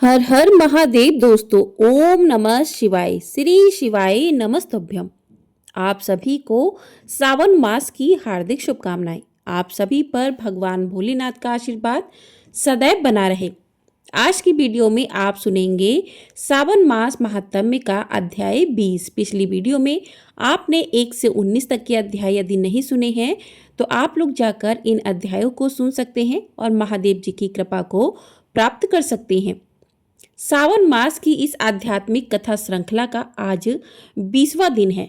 हर हर महादेव दोस्तों। ओम नमः शिवाय, श्री शिवाय नमस्तभ्यम। आप सभी को सावन मास की हार्दिक शुभकामनाएं। आप सभी पर भगवान भोलेनाथ का आशीर्वाद सदैव बना रहे। आज की वीडियो में आप सुनेंगे सावन मास महात्म्य का अध्याय 20। पिछली वीडियो में आपने 1 से 19 तक के अध्याय यदि नहीं सुने हैं तो आप लोग जाकर इन अध्यायों को सुन सकते हैं और महादेव जी की कृपा को प्राप्त कर सकते हैं। सावन मास की इस आध्यात्मिक कथा श्रृंखला का आज 20वां दिन है।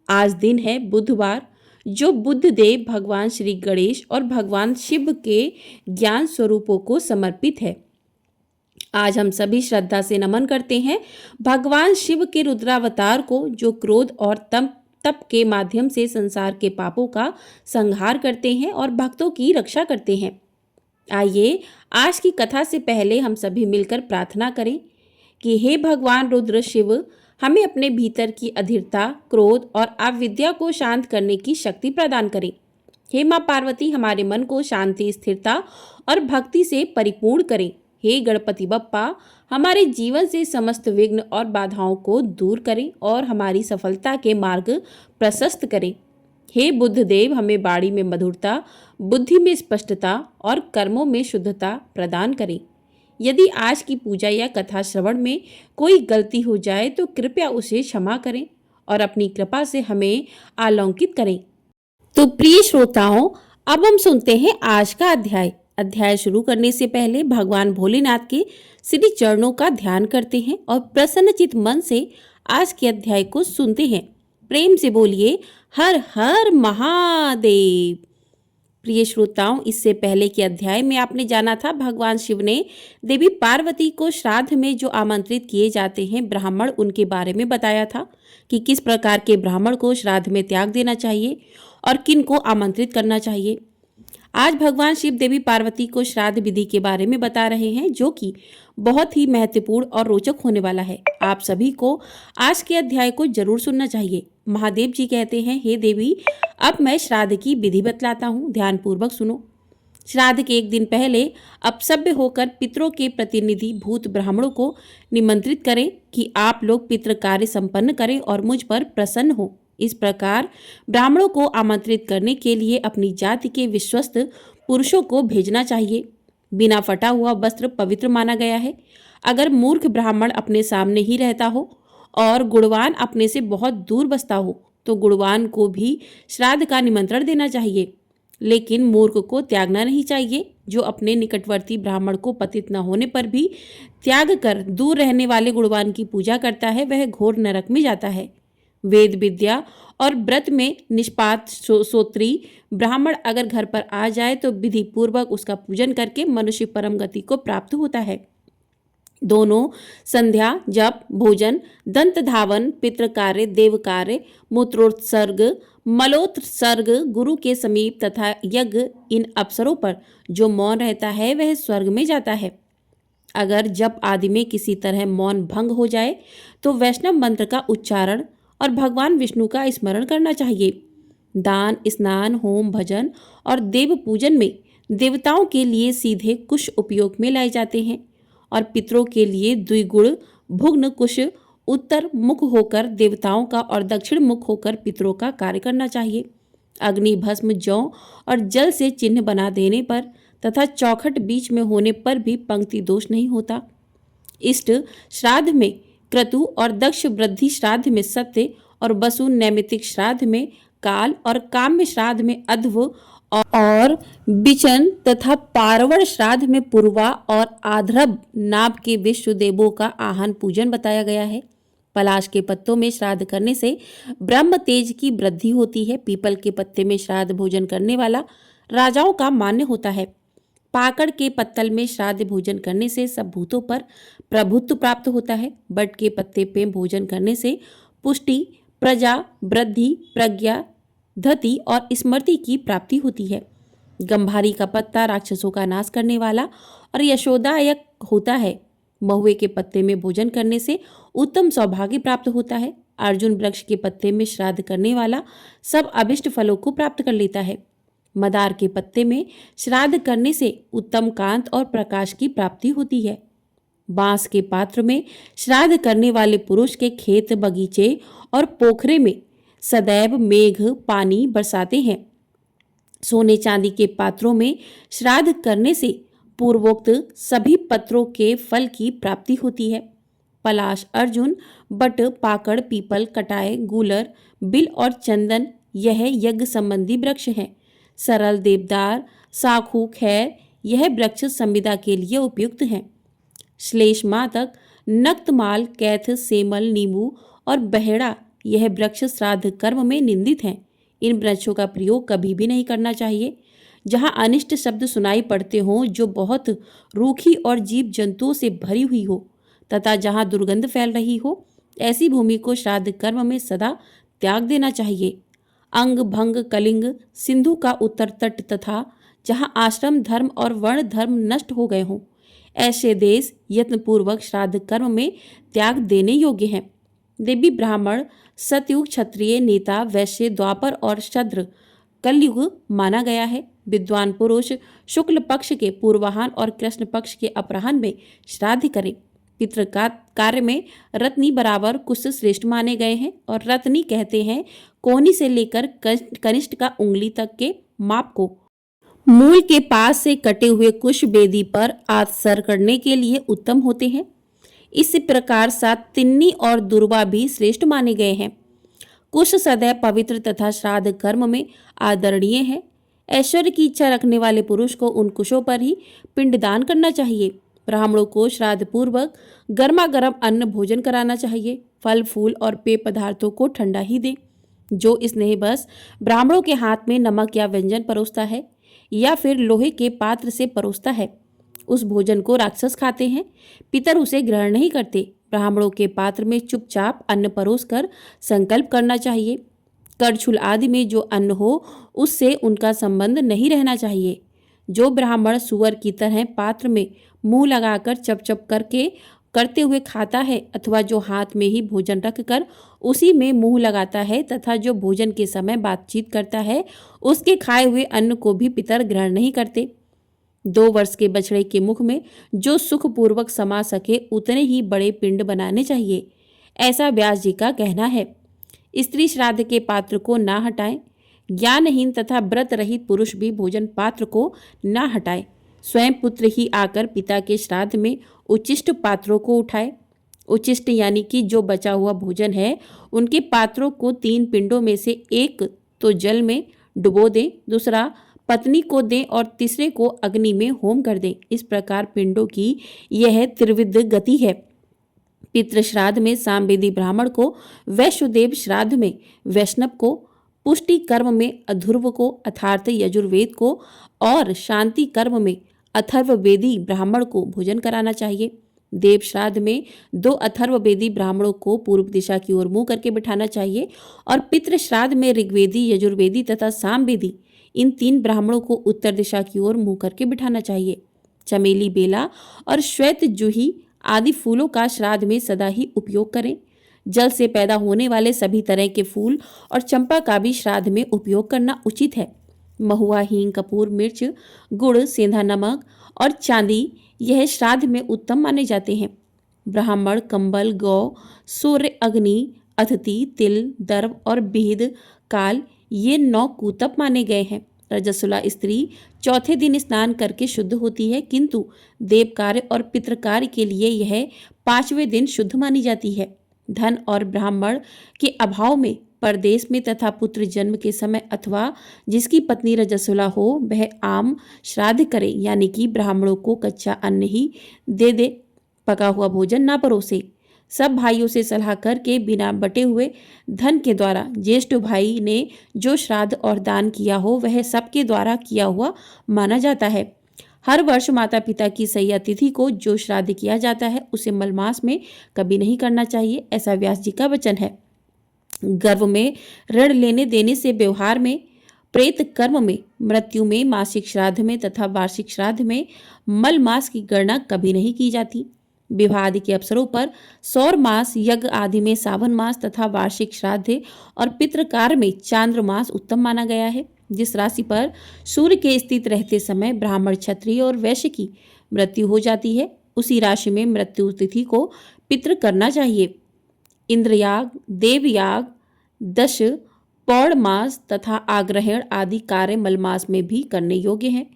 आज दिन है बुधवार, जो बुद्ध देव, भगवान श्री गणेश और भगवान शिव के ज्ञान स्वरूपों को समर्पित है। आज हम सभी श्रद्धा से नमन करते हैं भगवान शिव के रुद्रावतार को, जो क्रोध और तप के माध्यम से संसार के पापों का संहार करते हैं और भक्तों की रक्षा करते हैं। आइए आज की कथा से पहले हम सभी मिलकर प्रार्थना करें कि हे भगवान रुद्र शिव, हमें अपने भीतर की अधीरता, क्रोध और अविद्या को शांत करने की शक्ति प्रदान करें। हे माँ पार्वती, हमारे मन को शांति, स्थिरता और भक्ति से परिपूर्ण करें। हे गणपति बप्पा, हमारे जीवन से समस्त विघ्न और बाधाओं को दूर करें और हमारी सफलता के मार्ग प्रशस्त करें। हे बुद्ध देव, हमें वाणी में मधुरता, बुद्धि में स्पष्टता और कर्मों में शुद्धता प्रदान करें। यदि आज की पूजा या कथा श्रवण में कोई गलती हो जाए तो कृपया उसे क्षमा करें और अपनी कृपा से हमें आलौकित करें। तो प्रिय श्रोताओं, अब हम सुनते हैं आज का अध्याय। अध्याय शुरू करने से पहले भगवान भोलेनाथ के श्री चरणों का ध्यान करते हैं और प्रसन्नचित मन से आज के अध्याय को सुनते हैं। प्रेम से बोलिए हर हर महादेव। प्रिय श्रोताओं, इससे पहले के अध्याय में आपने जाना था भगवान शिव ने देवी पार्वती को श्राद्ध में जो आमंत्रित किए जाते हैं ब्राह्मण, उनके बारे में बताया था कि किस प्रकार के ब्राह्मण को श्राद्ध में त्याग देना चाहिए और किन को आमंत्रित करना चाहिए। आज भगवान शिव देवी पार्वती को श्राद्ध विधि के बारे में बता रहे हैं, जो कि बहुत ही महत्वपूर्ण और रोचक होने वाला है। आप सभी को आज के अध्याय को जरूर सुनना चाहिए। महादेव जी कहते हैं, हे देवी, अब मैं श्राद्ध की विधि बतलाता हूँ, ध्यानपूर्वक सुनो। श्राद्ध के एक दिन पहले अपसभ्य होकर पितरों के प्रतिनिधि भूत ब्राह्मणों को निमंत्रित करें कि आप लोग पितृ कार्य संपन्न करें और मुझ पर प्रसन्न हो। इस प्रकार ब्राह्मणों को आमंत्रित करने के लिए अपनी जाति के विश्वस्त पुरुषों को भेजना चाहिए। बिना फटा हुआ वस्त्र पवित्र माना गया है। अगर मूर्ख ब्राह्मण अपने सामने ही रहता हो और गुणवान अपने से बहुत दूर बसता हो तो गुणवान को भी श्राद्ध का निमंत्रण देना चाहिए, लेकिन मूर्ख को त्यागना नहीं चाहिए। जो अपने निकटवर्ती ब्राह्मण को पतित न होने पर भी त्याग कर दूर रहने वाले गुणवान की पूजा करता है, वह घोर नरक में जाता है। वेद विद्या और व्रत में निष्पात श्रोत्री ब्राह्मण अगर घर पर आ जाए तो विधि पूर्वक उसका पूजन करके मनुष्य परम गति को प्राप्त होता है। दोनों संध्या, जप, भोजन, दंत धावन, पितृ कार्य, देव कार्य, मूत्रोत्सर्ग, मलोत्सर्ग, गुरु के समीप तथा यज्ञ, इन अवसरों पर जो मौन रहता है वह स्वर्ग में जाता है। अगर जप आदि में किसी तरह मौन भंग हो जाए तो वैष्णव मंत्र का उच्चारण और भगवान विष्णु का स्मरण करना चाहिए। दान, स्नान, होम, भजन और देव पूजन में देवताओं के लिए सीधे कुश उपयोग में लाए जाते हैं और पितरों के लिए द्विगुण भुग्न कुश उत्तर मुख होकर देवताओं का और दक्षिण मुख होकर पितरों का कार्य करना चाहिए। अग्नि, भस्म, जौ और जल से चिन्ह बना देने पर तथा चौखट बीच में होने पर भी पंक्ति दोष नहीं होता। इष्ट श्राद्ध में क्रतु और दक्ष, वृद्धि श्राद्ध में सत्य और वसु, नैमित्तिक श्राद्ध में काल और काम्य श्राद्ध में अध्व और बिचन तथा पार्वण श्राद्ध में पूर्वा और आध्रब नाभ के विश्व देवों का आह्न पूजन बताया गया है। पलाश के पत्तों में श्राद्ध करने से ब्रह्म तेज की वृद्धि होती है। पीपल के पत्ते में श्राद्ध भोजन करने वाला राजाओं का मान्य होता है। पाकड़ के पत्तल में श्राद्ध भोजन करने से सब भूतों पर प्रभुत्व प्राप्त होता है। बट के पत्ते पे भोजन करने से पुष्टि, प्रजा, वृद्धि, प्रज्ञा, धति और स्मृति की प्राप्ति होती है। गंभारी का पत्ता राक्षसों का नाश करने वाला और यशोदायक होता है। महुए के पत्ते में भोजन करने से उत्तम सौभाग्य प्राप्त होता है। अर्जुन वृक्ष के पत्ते में श्राद्ध करने वाला सब अभिष्ट फलों को प्राप्त कर लेता है। मदार के पत्ते में श्राद्ध करने से उत्तम कांत और प्रकाश की प्राप्ति होती है। बांस के पात्र में श्राद्ध करने वाले पुरुष के खेत, बगीचे और पोखरे में सदैव मेघ पानी बरसाते हैं। सोने चांदी के पात्रों में श्राद्ध करने से पूर्वोक्त सभी पत्रों के फल की प्राप्ति होती है। पलाश, अर्जुन, बट, पाकड़, पीपल, कटाय, गूलर, बिल और चंदन यह यज्ञ संबंधी वृक्ष हैं। सरल, देवदार, साखू, खैर यह वृक्ष संविदा के लिए उपयुक्त हैं। श्लेष, मातक, नक्तमाल, कैथ, सेमल, नींबू और बहेड़ा यह वृक्ष श्राद्ध कर्म में निंदित हैं। इन वृक्षों का प्रयोग कभी भी नहीं करना चाहिए। जहाँ अनिष्ट शब्द सुनाई पड़ते हों, जो बहुत रूखी और जीव जंतुओं से भरी हुई हो तथा जहाँ दुर्गंध फैल रही हो, ऐसी भूमि को श्राद्ध कर्म में सदा त्याग देना चाहिए। अंग, भंग, कलिंग, सिंधु का उत्तर तट तथा जहाँ आश्रम धर्म और वर्ण धर्म नष्ट हो गए हों, ऐसे देश यत्नपूर्वक श्राद्ध कर्म में त्याग देने योग्य हैं। देवी ब्राह्मण, सतयुग क्षत्रिय, नेता, वैश्य, द्वापर और शद्र कलयुग माना गया है। विद्वान पुरुष शुक्ल पक्ष के पूर्वाह्न और कृष्ण पक्ष के अपराह्न में श्राद्ध करें। पितृ कार्य में रत्नी बराबर कुश श्रेष्ठ माने गए हैं और रत्नी कहते हैं कोहनी से लेकर कनिष्ठ का उंगली तक के माप को। मूल के पास से कटे हुए कुश वेदी पर आत्सर करने के लिए उत्तम होते हैं। इस प्रकार साथ तिन्नी और दुर्वा भी श्रेष्ठ माने गए हैं। कुश सदैव पवित्र तथा श्राद्ध कर्म में आदरणीय है। ऐश्वर्य की इच्छा रखने वाले पुरुष को उन कुशों पर ही पिंडदान करना चाहिए। ब्राह्मणों को श्राद्ध पूर्वक गर्मा गर्म अन्न भोजन कराना चाहिए। फल, फूल और पेय पदार्थों को ठंडा ही दें। जो स्नेह बस ब्राह्मणों के हाथ में नमक या व्यंजन परोसता है या फिर लोहे के पात्र से परोसता है, उस भोजन को राक्षस खाते हैं। पितर उसे ग्रहण नहीं करते। ब्राह्मणों के पात्र में चुपचाप अन्न परोस कर संकल्प करना चाहिए। करछुल आदि में जो अन्न हो उससे उनका संबंध नहीं रहना चाहिए। जो ब्राह्मण सुअर की तरह पात्र में मुंह लगाकर चप चप करते हुए खाता है अथवा जो हाथ में ही भोजन रखकर उसी में मुंह लगाता है तथा जो भोजन के समय बातचीत करता है, उसके खाए हुए अन्न को भी पितर ग्रहण नहीं करते। 2 वर्ष के बछड़े के मुख में जो सुखपूर्वक समा सके उतने ही बड़े पिंड बनाने चाहिए, ऐसा व्यास जी का कहना है। स्त्री श्राद्ध के पात्र को ना हटाएं। ज्ञानहीन तथा व्रत रहित पुरुष भी भोजन पात्र को ना हटाए। स्वयं पुत्र ही आकर पिता के श्राद्ध में उच्चिष्ट पात्रों को उठाए। उच्चिष्ट यानी कि जो बचा हुआ भोजन है, उनके पात्रों को 3 पिंडों में से एक तो जल में डुबो दें, दूसरा पत्नी को दें और तीसरे को अग्नि में होम कर दें। इस प्रकार पिंडों की यह त्रिविध गति है। पितृ श्राद्ध में सामवेदी ब्राह्मण को, वैश्वदेव श्राद्ध में वैष्णव को, पुष्टि कर्म में अधुर्व को अर्थात यजुर्वेद को और शांति कर्म में अथर्ववेदी ब्राह्मण को भोजन कराना चाहिए। देव श्राद्ध में 2 अथर्ववेदी ब्राह्मणों को पूर्व दिशा की ओर मुंह करके बिठाना चाहिए और पितृ श्राद्ध में ऋग्वेदी, यजुर्वेदी तथा सामवेदी इन 3 ब्राह्मणों को उत्तर दिशा की ओर मुंह करके बिठाना चाहिए। चमेली, बेला और श्वेत जूही आदि फूलों का श्राद्ध में सदा ही उपयोग करें। जल से पैदा होने वाले सभी तरह के फूल और चंपा का भी श्राद्ध में उपयोग करना उचित है। महुआ, हींग, कपूर, मिर्च, गुड़, सेंधा नमक और चांदी यह श्राद्ध में उत्तम माने जाते हैं। ब्राह्मण, कंबल, गौ, सूर्य, अग्नि, अतिथि, तिल, दर्भ और विहिद काल ये 9 कूतप माने गए हैं। रजस्वला स्त्री चौथे दिन स्नान करके शुद्ध होती है, किंतु देव कार्य और पितृ कार्य के लिए यह 5वें दिन शुद्ध मानी जाती है। धन और ब्राह्मण के अभाव में परदेश में तथा पुत्र जन्म के समय अथवा जिसकी पत्नी रजस्वला हो वह आम श्राद्ध करे, यानी कि ब्राह्मणों को कच्चा अन्न ही दे, पका हुआ भोजन ना परोसे। सब भाइयों से सलाह करके बिना बटे हुए धन के द्वारा ज्येष्ठ भाई ने जो श्राद्ध और दान किया हो वह सबके द्वारा किया हुआ माना जाता है। हर वर्ष माता पिता की सैया तिथि को जो श्राद्ध किया जाता है उसे मलमास में कभी नहीं करना चाहिए, ऐसा व्यास जी का वचन है। गर्भ में ऋण लेने देने से व्यवहार में, प्रेत कर्म में, मृत्यु में, मासिक श्राद्ध में तथा वार्षिक श्राद्ध में मल मास की गणना कभी नहीं की जाती। विवाह आदि के अवसरों पर सौर मास, यज्ञ आदि में सावन मास तथा वार्षिक श्राद्ध और पितृकार में चांद्र मास उत्तम माना गया है। जिस राशि पर सूर्य के स्थित रहते समय ब्राह्मण, क्षत्रिय और वैश्य की मृत्यु हो जाती है उसी राशि में मृत्यु तिथि को पितृ करना चाहिए। इंद्रयाग, देवयाग, दश, पौर्णमास तथा आग्रहण आदि कार्य मलमास में भी करने योग्य हैं।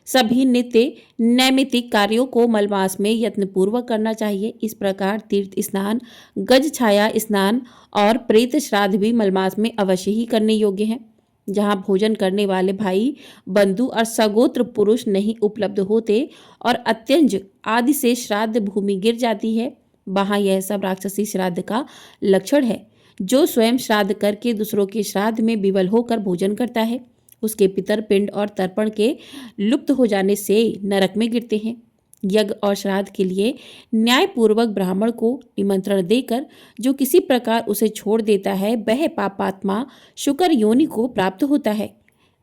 सभी नित्य नैमित्तिक कार्यों को मलमास में यत्नपूर्वक करना चाहिए। इस प्रकार तीर्थ स्नान, गज छाया स्नान और प्रेत श्राद्ध भी मलमास में अवश्य ही करने योग्य हैं। जहाँ भोजन करने वाले भाई बंधु और सगोत्र पुरुष नहीं उपलब्ध होते और अत्यंज आदि से श्राद्ध भूमि गिर जाती है, वहाँ यह सब राक्षसी श्राद्ध का लक्षण है। जो स्वयं श्राद्ध करके दूसरों के श्राद्ध में विवल होकर भोजन करता है, उसके पितर पिंड और तर्पण के लुप्त हो जाने से नरक में गिरते हैं। यज्ञ और श्राद्ध के लिए न्यायपूर्वक ब्राह्मण को निमंत्रण देकर जो किसी प्रकार उसे छोड़ देता है, वह पापात्मा शुकर योनि को प्राप्त होता है।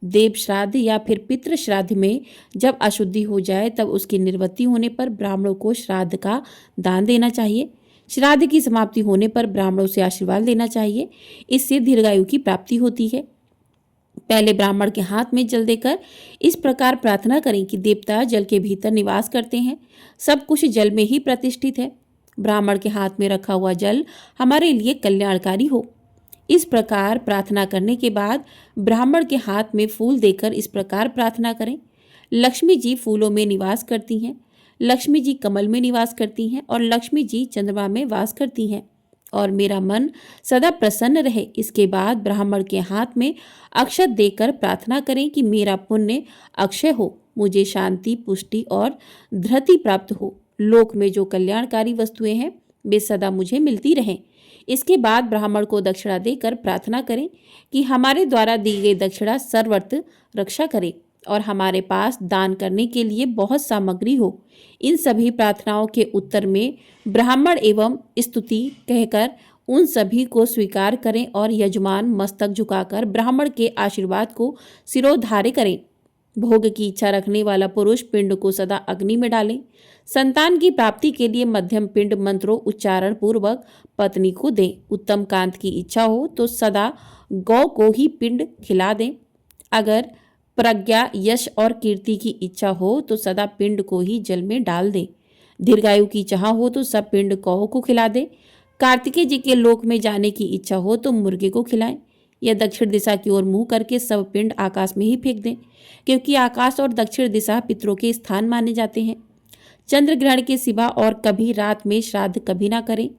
देव श्राद्ध या फिर पितृ श्राद्ध में जब अशुद्धि हो जाए, तब उसकी निवृत्ति होने पर ब्राह्मणों को श्राद्ध का दान देना चाहिए। श्राद्ध की समाप्ति होने पर ब्राह्मणों से आशीर्वाद लेना चाहिए। इससे दीर्घायु की प्राप्ति होती है। पहले ब्राह्मण के हाथ में जल देकर इस प्रकार प्रार्थना करें कि देवता जल के भीतर निवास करते हैं, सब कुछ जल में ही प्रतिष्ठित है। ब्राह्मण के हाथ में रखा हुआ जल हमारे लिए कल्याणकारी हो। इस प्रकार प्रार्थना करने के बाद ब्राह्मण के हाथ में फूल देकर इस प्रकार प्रार्थना करें, लक्ष्मी जी फूलों में निवास करती हैं, लक्ष्मी जी कमल में निवास करती हैं और लक्ष्मी जी चंद्रमा में वास करती हैं और मेरा मन सदा प्रसन्न रहे। इसके बाद ब्राह्मण के हाथ में अक्षत देकर प्रार्थना करें कि मेरा पुण्य अक्षय हो, मुझे शांति, पुष्टि और धृति प्राप्त हो, लोक में जो कल्याणकारी वस्तुएं हैं वे सदा मुझे मिलती रहें। इसके बाद ब्राह्मण को दक्षिणा देकर प्रार्थना करें कि हमारे द्वारा दी गई दक्षिणा सर्वत्र रक्षा करे और हमारे पास दान करने के लिए बहुत सामग्री हो। इन सभी प्रार्थनाओं के उत्तर में ब्राह्मण एवं स्तुति कहकर उन सभी को स्वीकार करें और यजमान मस्तक झुकाकर ब्राह्मण के आशीर्वाद को सिरोधार्य करें। भोग की इच्छा रखने वाला पुरुष पिंड को सदा अग्नि में डालें। संतान की प्राप्ति के लिए मध्यम पिंड मंत्रों उच्चारण पूर्वक पत्नी को दें। उत्तम कांत की इच्छा हो तो सदा गौ को ही पिंड खिला दें। अगर प्रज्ञा, यश और कीर्ति की इच्छा हो तो सदा पिंड को ही जल में डाल दें। दीर्घायु की चाह हो तो सब पिंड गौ को खिला दें। कार्तिकेय जी के लोक में जाने की इच्छा हो तो मुर्गे को खिलाएं या दक्षिण दिशा की ओर मुंह करके सब पिंड आकाश में ही फेंक दें, क्योंकि आकाश और दक्षिण दिशा पितरों के स्थान माने जाते हैं। चंद्र ग्रहण के सिवा और कभी रात में श्राद्ध कभी ना करें।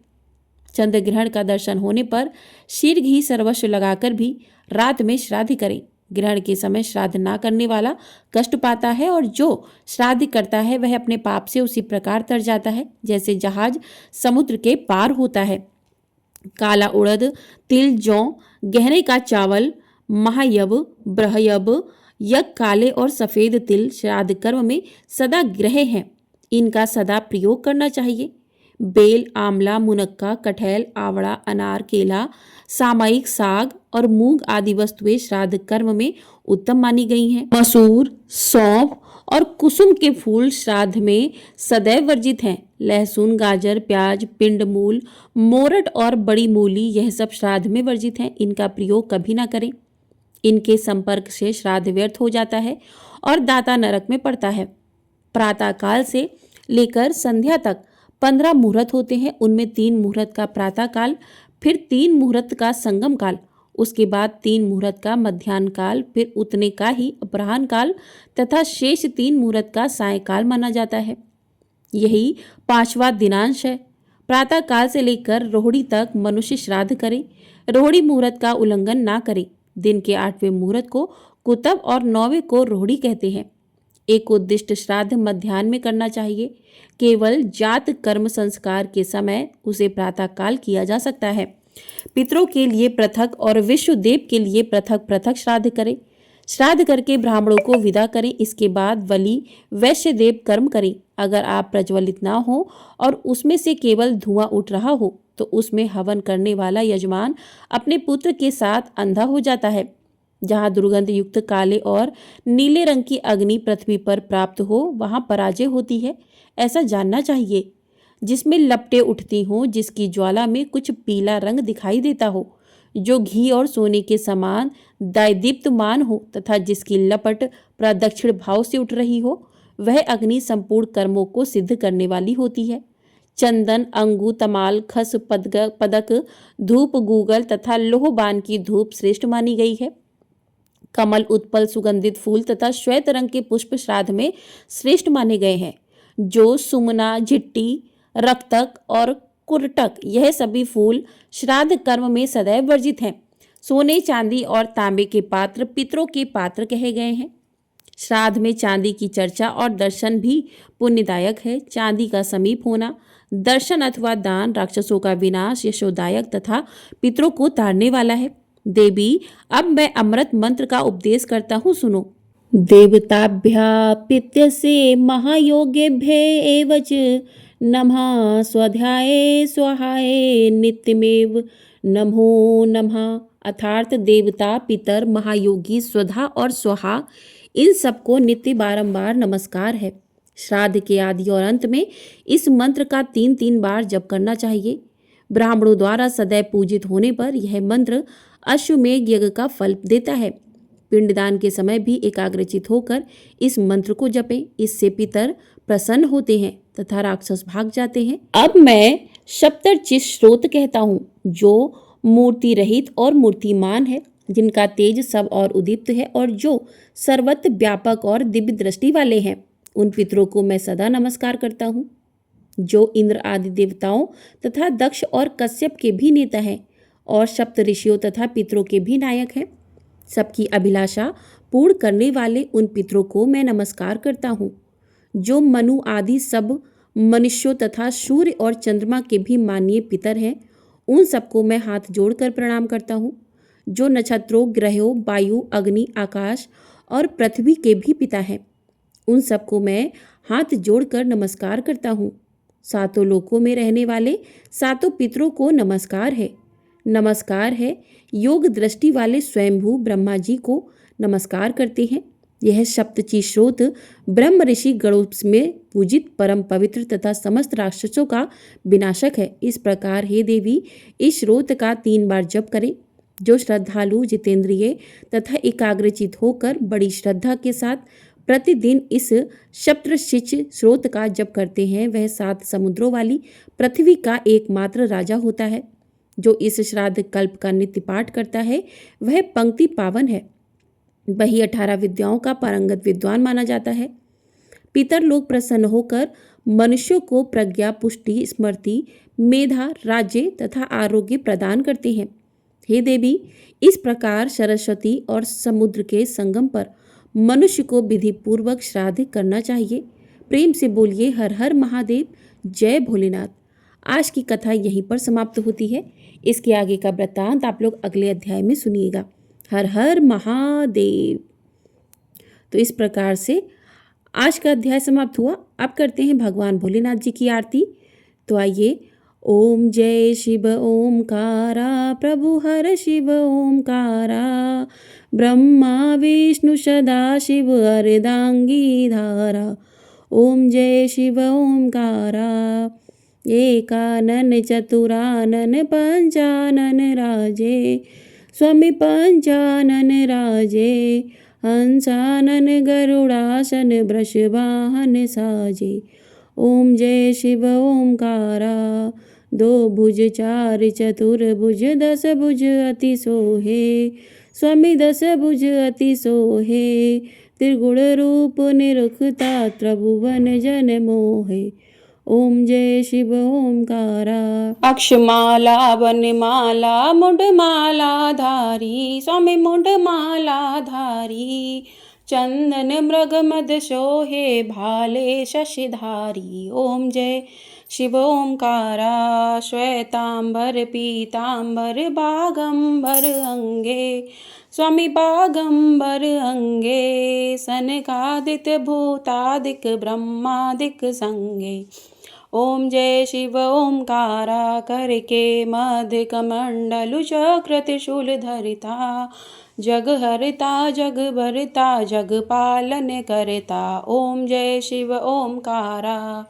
चंद्र ग्रहण का दर्शन होने पर शीर घी सर्वस्व लगाकर भी रात में श्राद्ध करें। ग्रहण के समय श्राद्ध ना करने वाला कष्ट पाता है और जो श्राद्ध करता है वह अपने पाप से उसी प्रकार तर जाता है जैसे जहाज समुद्र के पार होता है। काला उड़द, तिल, जौ, गहने का चावल, महायब, ब्रहयब, यज्ञ काले और सफेद तिल श्राद्ध कर्म में सदा ग्रह हैं। इनका सदा प्रयोग करना चाहिए। बेल, आंवला, मुनक्का, कटहल, आवड़ा, अनार, केला, सामयिक साग और मूंग आदि वस्तुएं श्राद्ध कर्म में उत्तम मानी गई हैं। मसूर, सौंफ और कुसुम के फूल श्राद्ध में सदैव वर्जित हैं। लहसुन, गाजर, प्याज, पिंड मूल, मोरट और बड़ी मूली यह सब श्राद्ध में वर्जित हैं। इनका प्रयोग कभी ना करें। इनके संपर्क से श्राद्ध व्यर्थ हो जाता है और दाता नरक में पड़ता है। प्रातःकाल से लेकर संध्या तक 15 मुहूर्त होते हैं। उनमें 3 मुहूर्त का प्रातः काल, फिर 3 मुहूर्त का संगम काल, उसके बाद 3 मुहूर्त का मध्याह्न काल, फिर उतने का ही अपराह्न काल तथा शेष 3 मुहूर्त का सायंकाल माना जाता है। यही 5वां दिनांश है। प्रातः काल से लेकर रोहिणी तक मनुष्य श्राद्ध करे। रोहिणी मुहूर्त का उल्लंघन ना करे। दिन के 8वें मुहूर्त को कुतब और 9वें को रोहिणी कहते हैं। एक उद्दिष्ट श्राद्ध मध्याह्न में करना चाहिए। केवल जात कर्म संस्कार के समय उसे प्रातः काल किया जा सकता है। पितरों के लिए पृथक और विश्वदेव के लिए पृथक पृथक श्राद्ध करें। श्राद्ध करके ब्राह्मणों को विदा करें। इसके बाद बलि वैश्य देव कर्म करें। अगर आप प्रज्वलित ना हो और उसमें से केवल धुआं उठ रहा हो तो उसमें हवन करने वाला यजमान अपने पुत्र के साथ अंधा हो जाता है। जहाँ दुर्गंध युक्त काले और नीले रंग की अग्नि पृथ्वी पर प्राप्त हो वहाँ पराजय होती है, ऐसा जानना चाहिए। जिसमें लपटें उठती हों, जिसकी ज्वाला में कुछ पीला रंग दिखाई देता हो, जो घी और सोने के समान दैदीप्तमान हो तथा जिसकी लपट प्रदक्षिण भाव से उठ रही हो, वह अग्नि संपूर्ण कर्मों को सिद्ध करने वाली होती है। चंदन, अंगू, तमाल, खस, पदक, धूप, गूगल तथा लोहबान की धूप श्रेष्ठ मानी गई है। कमल, उत्पल, सुगंधित फूल तथा श्वेत रंग के पुष्प श्राद्ध में श्रेष्ठ माने गए हैं। जो सुमना, झिट्टी, रक्तक और कुरटक, यह सभी फूल श्राद्ध कर्म में सदैव वर्जित हैं। सोने, चांदी और तांबे के पात्र पितरों के पात्र कहे गए हैं। श्राद्ध में चांदी की चर्चा और दर्शन भी पुण्यदायक है। चांदी का समीप होना, दर्शन अथवा दान राक्षसों का विनाश, यशोदायक तथा पितरों को तारने वाला है। देवी, अब मैं अमृत मंत्र का उपदेश करता हूँ, सुनो। देवताभ्यापित्य से महायोगेभ्य एवच नमः स्वाध्याये स्वाहाये नित्यमेव नमो नमः। अर्थात देवता, पितर, महायोगी, स्वधा और स्वाहा, इन सबको नित्य बारंबार नमस्कार है। श्राद्ध के आदि और अंत में इस मंत्र का 3-3 बार जप करना चाहिए। ब्राह्मणों द्वारा सदैव पूजित होने पर यह मंत्र अश्वमेध यज्ञ का फल देता है। पिंडदान के समय भी एकाग्रचित होकर इस मंत्र को जपें। इससे पितर प्रसन्न होते हैं तथा राक्षस भाग जाते हैं। अब मैं सप्तर्षि स्रोत कहता हूँ, जो मूर्ति रहित और मूर्तिमान है, जिनका तेज सब और उदीप्त है और जो सर्वत्र व्यापक और दिव्य दृष्टि वाले हैं। उन पितरों को मैं सदा नमस्कार करता हूँ, जो इंद्र आदि देवताओं तथा दक्ष और कश्यप के भी नेता हैं और सप्त ऋषियों तथा पितरों के भी नायक हैं। सबकी अभिलाषा पूर्ण करने वाले उन पितरों को मैं नमस्कार करता हूँ, जो मनु आदि सब मनुष्यों तथा सूर्य और चंद्रमा के भी माननीय पितर हैं। उन सबको मैं हाथ जोड़कर प्रणाम करता हूँ, जो नक्षत्रों, ग्रहों, वायु, अग्नि, आकाश और पृथ्वी के भी पिता हैं। उन सबको मैं हाथ जोड़कर नमस्कार करता हूँ। सातों लोकों में रहने वाले सातों पितरों को नमस्कार है। नमस्कार है योग दृष्टि वाले स्वयंभू ब्रह्मा जी को नमस्कार करते हैं। यह सप्तची स्रोत ब्रह्म ऋषि गणों में पूजित परम पवित्र तथा समस्त राक्षसों का विनाशक है। इस प्रकार हे देवी, इस स्रोत का 3 बार जप करें। जो श्रद्धालु, जितेंद्रिय तथा एकाग्रचित होकर बड़ी श्रद्धा के साथ प्रतिदिन इस सप्तर्षि स्रोत का जप करते हैं, वह 7 समुद्रों वाली पृथ्वी का एकमात्र राजा होता है। जो इस श्राद्ध कल्प का नित्य पाठ करता है, वह पंक्ति पावन है। वही 18 विद्याओं का पारंगत विद्वान माना जाता है। पितर लोग प्रसन्न होकर मनुष्यों को प्रज्ञा, पुष्टि, स्मृति, मेधा, राज्य तथा आरोग्य प्रदान करते हैं। हे देवी, इस प्रकार सरस्वती और समुद्र के संगम पर मनुष्य को विधि पूर्वक श्राद्ध करना चाहिए। प्रेम से बोलिए हर हर महादेव, जय भोलेनाथ। आज की कथा यहीं पर समाप्त होती है। इसके आगे का वृत्तांत आप लोग अगले अध्याय में सुनिएगा। हर हर महादेव। तो इस प्रकार से आज का अध्याय समाप्त हुआ। अब करते हैं भगवान भोलेनाथ जी की आरती। तो आइए। ओम जय शिव ओमकारा, प्रभु हर शिव ओमकारा, ब्रह्मा विष्णु सदा शिव अर्धांगी धारा। ओम जय शिव ओमकारा, एकानन चतुरानन पंचानन राजे, स्वामी पंचानन राजे, हंसानन गरुड़ासन वृषवाहन साजे। ओम जय शिव ओमकारा, 2 भुज 4 चतुर्भुज, 10 भुज अति सोहे, स्वामी 10 भुज अति सोहे, त्रिगुण रूप निरुखता त्रिभुवन जन मोहे। ओम जय शिव ओमकारा। अक्षमाला वनमाला मुंडमाला धारी, स्वामी मुंडमाला धारी, चंदन मृग मद सोहे भाले शशिधारी। ओम जय शिव ओमकारा, श्वेतांबर पीतांबर बागंबर अंगे, स्वामी बागंबर अंगे, सनकादिक भूतादिक ब्रह्मादिक संगे। ओम जय शिव ओमकारा, करके मध्य कमंडलु चक्र त्रिशूल धरिता, जग हरिता जग भरता, जग पालन करता। ओम जय शिव ओमकारा,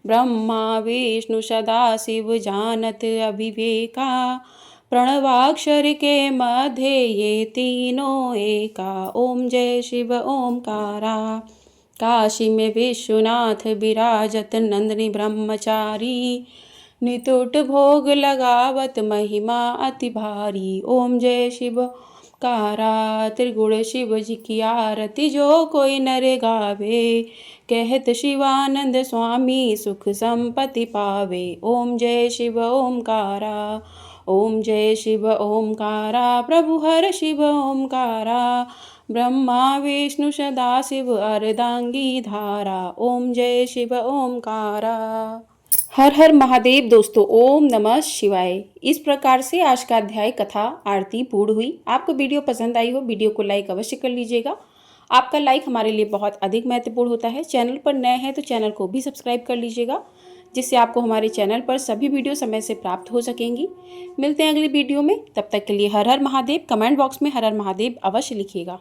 ब्रह्मा विष्णु सदा शिव जानत अभिवेका, प्रणवाक्षर के मध्य ये तीनों एका। ओम जय शिव ओमकारा, काशी में विश्वनाथ विराजत नंदनी ब्रह्मचारी, नितुट भोग लगावत महिमा अति भारी। ओम जय शिव कारा त्रिगुण शिव जी की आरती, जो कोई नर गावे, कहत शिवानंद स्वामी सुख संपत्ति पावे। ओम जय शिव ओमकारा, ओम जय शिव ओमकारा, प्रभु हर शिव ओमकारा, ब्रह्मा विष्णु सदा शिव अर्धांगी धारा। ओम जय शिव ओमकारा। हर हर महादेव। दोस्तों, ओम नमः शिवाय। इस प्रकार से आज का अध्याय कथा आरती पूर्ण हुई। आपको वीडियो पसंद आई हो, वीडियो को लाइक अवश्य कर लीजिएगा। आपका लाइक हमारे लिए बहुत अधिक महत्वपूर्ण होता है। चैनल पर नए हैं तो चैनल को भी सब्सक्राइब कर लीजिएगा, जिससे आपको हमारे चैनल पर सभी वीडियो समय से प्राप्त हो सकेंगी। मिलते हैं अगली वीडियो में, तब तक के लिए हर हर महादेव। कमेंट बॉक्स में हर हर महादेव अवश्य लिखिएगा।